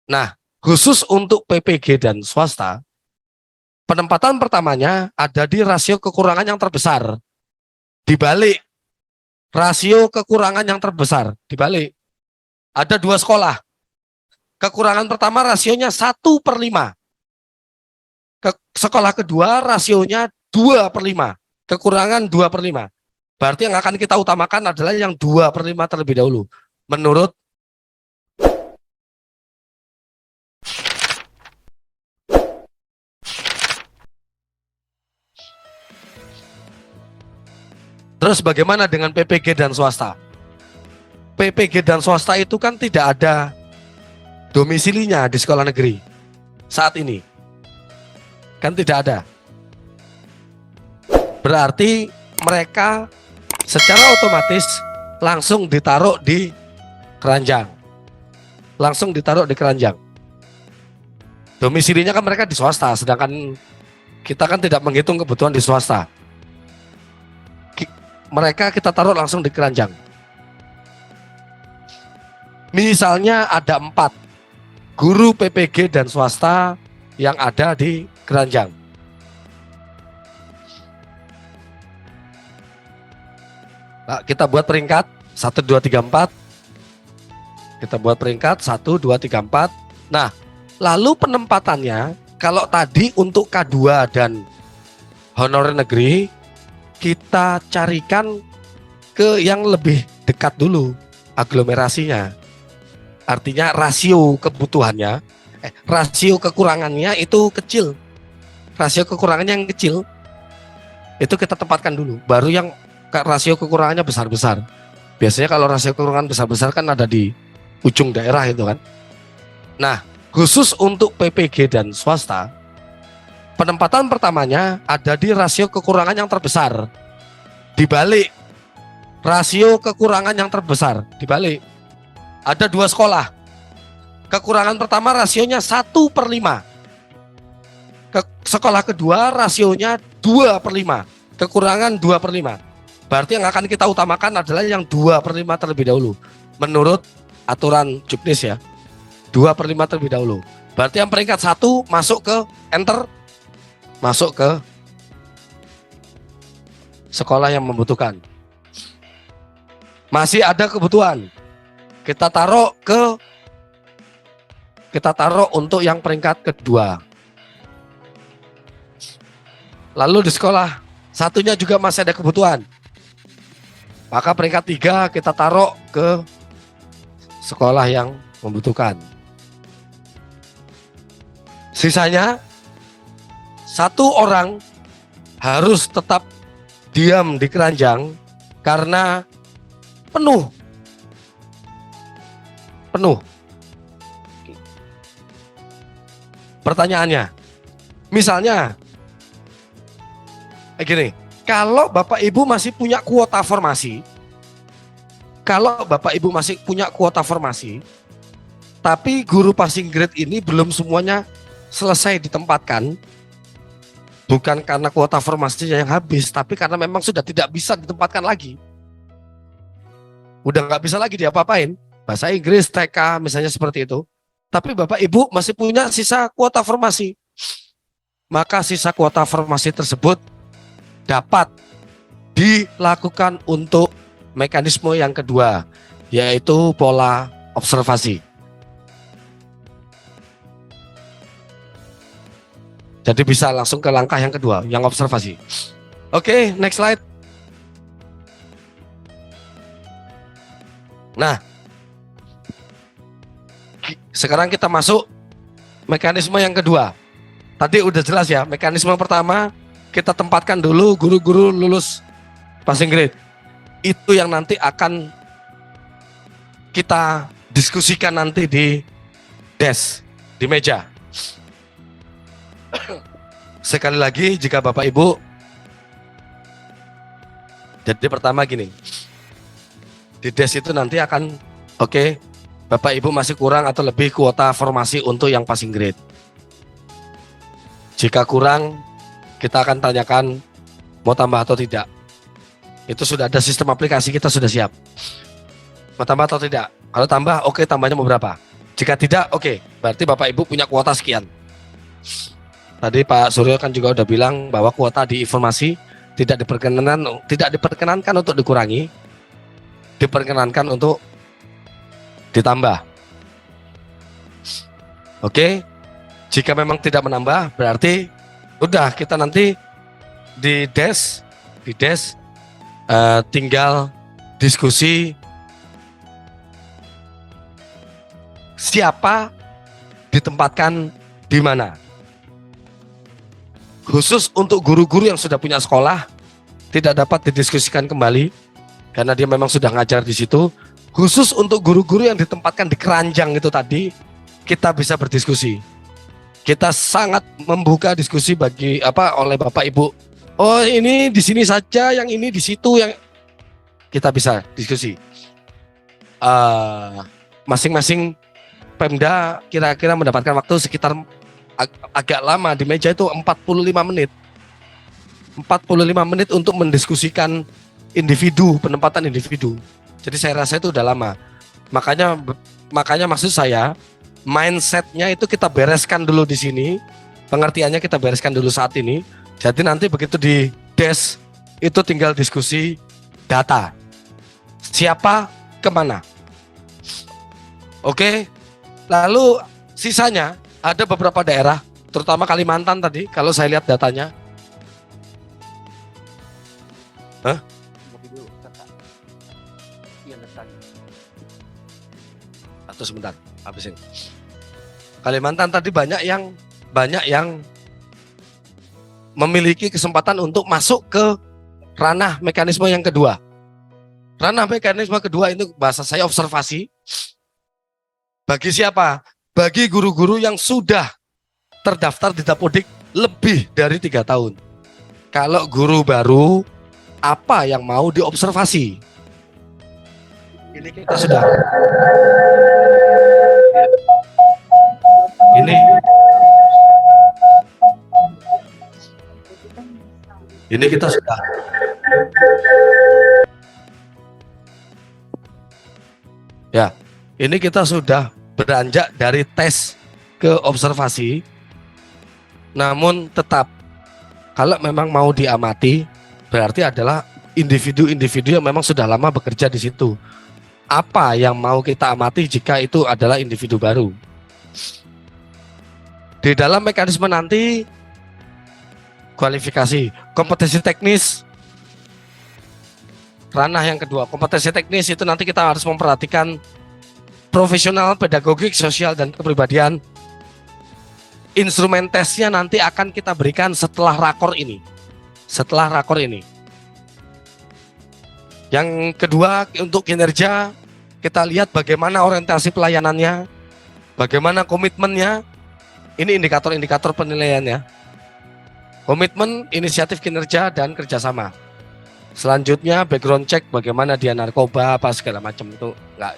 Nah, khusus untuk PPG dan swasta, penempatan pertamanya ada di rasio kekurangan yang terbesar. Dibalik, rasio kekurangan yang terbesar. Dibalik, ada dua sekolah. Kekurangan pertama rasionya 1/5. Sekolah kedua rasionya 2/5. Kekurangan 2/5. Berarti yang akan kita utamakan adalah yang 2/5 terlebih dahulu. Menurut Terus bagaimana dengan PPG dan swasta? PPG dan swasta itu kan tidak ada domisilinya di sekolah negeri saat ini. Kan tidak ada. Berarti mereka secara otomatis langsung ditaruh di keranjang. Langsung ditaruh di keranjang. Domisilinya kan mereka di swasta, sedangkan kita kan tidak menghitung kebutuhan di swasta. Mereka kita taruh langsung di keranjang. Misalnya ada 4 guru PPG dan swasta yang ada di keranjang. Nah, kita buat peringkat 1, 2, 3, 4. Kita buat peringkat 1, 2, 3, 4. Nah, lalu penempatannya kalau tadi untuk K2 dan honorer negeri, kita carikan ke yang lebih dekat dulu aglomerasinya. Artinya rasio kebutuhannya, rasio kekurangannya itu kecil. Rasio kekurangannya yang kecil, itu kita tempatkan dulu. Baru yang rasio kekurangannya besar-besar. Biasanya kalau rasio kekurangan besar-besar kan ada di ujung daerah itu kan. Nah, khusus untuk PPG dan swasta, penempatan pertamanya ada di rasio kekurangan yang terbesar. Dibalik, rasio kekurangan yang terbesar. Dibalik, ada 2 sekolah. Kekurangan pertama rasionya 1/5. Sekolah kedua rasionya 2/5. Kekurangan 2/5. Berarti yang akan kita utamakan adalah yang 2/5 terlebih dahulu. Menurut aturan Juknis ya. 2/5 terlebih dahulu. Berarti yang peringkat 1 masuk ke enter. Masuk ke sekolah yang membutuhkan. Masih ada kebutuhan. Kita taruh untuk yang peringkat kedua. Lalu di sekolah satunya juga masih ada kebutuhan. Maka peringkat 3 kita taruh ke sekolah yang membutuhkan. Sisanya 1 orang harus tetap diam di keranjang karena penuh. Pertanyaannya, misalnya gini, kalau Bapak Ibu masih punya kuota formasi, tapi guru passing grade ini belum semuanya selesai ditempatkan, bukan karena kuota formasinya yang habis, tapi karena memang sudah tidak bisa ditempatkan lagi. Udah nggak bisa lagi diapa-apain, bahasa Inggris, TK misalnya seperti itu. Tapi Bapak Ibu masih punya sisa kuota formasi. Maka sisa kuota formasi tersebut dapat dilakukan untuk mekanisme yang kedua, yaitu pola observasi. Jadi bisa langsung ke langkah yang kedua, yang observasi. Oke, next slide. Nah, sekarang kita masuk mekanisme yang kedua. Tadi udah jelas ya, mekanisme pertama kita tempatkan dulu guru-guru lulus passing grade. Itu yang nanti akan kita diskusikan nanti di desk, di meja. Sekali lagi, jika Bapak Ibu, jadi pertama gini, di desk itu nanti akan, oke, Bapak Ibu masih kurang atau lebih kuota formasi untuk yang passing grade. Jika kurang, kita akan tanyakan mau tambah atau tidak. Itu sudah ada sistem aplikasi, kita sudah siap. Mau tambah atau tidak? Kalau tambah, oke, tambahnya mau berapa? Jika tidak, oke, berarti Bapak Ibu punya kuota sekian. Tadi Pak Suryo kan juga udah bilang bahwa kuota di informasi tidak diperkenankan untuk dikurangi, diperkenankan untuk ditambah. Oke, jika memang tidak menambah, berarti udah kita nanti di des tinggal diskusi siapa ditempatkan di mana. Khusus untuk guru-guru yang sudah punya sekolah tidak dapat didiskusikan kembali karena dia memang sudah ngajar di situ. Khusus untuk guru-guru yang ditempatkan di keranjang itu tadi, kita bisa berdiskusi. Kita sangat membuka diskusi bagi oleh Bapak Ibu. Oh, ini di sini saja, yang ini di situ, yang kita bisa diskusi. Masing-masing Pemda kira-kira mendapatkan waktu sekitar agak lama di meja itu 45 menit. 45 menit untuk mendiskusikan individu, penempatan individu. Jadi saya rasa itu udah lama. Makanya maksud saya mindsetnya itu kita bereskan dulu di sini. Pengertiannya kita bereskan dulu saat ini. Jadi nanti begitu di des itu tinggal diskusi data. Siapa kemana. Oke. Lalu sisanya ada beberapa daerah, terutama Kalimantan tadi, kalau saya lihat datanya. Atau sebentar, habisin. Kalimantan tadi banyak yang memiliki kesempatan untuk masuk ke ranah mekanisme yang kedua. Ranah mekanisme kedua itu bahasa saya observasi. Bagi siapa? Bagi guru-guru yang sudah terdaftar di Dapodik lebih dari 3 tahun. Kalau guru baru, apa yang mau diobservasi? Ini kita sudah. Ini kita sudah. Ya, ini kita sudah beranjak dari tes ke observasi. Namun tetap kalau memang mau diamati berarti adalah individu-individu yang memang sudah lama bekerja di situ. Apa yang mau kita amati jika itu adalah individu baru? Di dalam mekanisme nanti kualifikasi, kompetensi teknis, ranah yang kedua, kompetensi teknis itu nanti kita harus memperhatikan profesional, pedagogik, sosial, dan kepribadian. Instrumen tesnya nanti akan kita berikan setelah rakor ini. Yang kedua, untuk kinerja, kita lihat bagaimana orientasi pelayanannya, bagaimana komitmennya. Ini indikator-indikator penilaiannya. Komitmen, inisiatif kinerja, dan kerjasama. Selanjutnya, background check, bagaimana dia narkoba, apa segala macam itu. Enggak.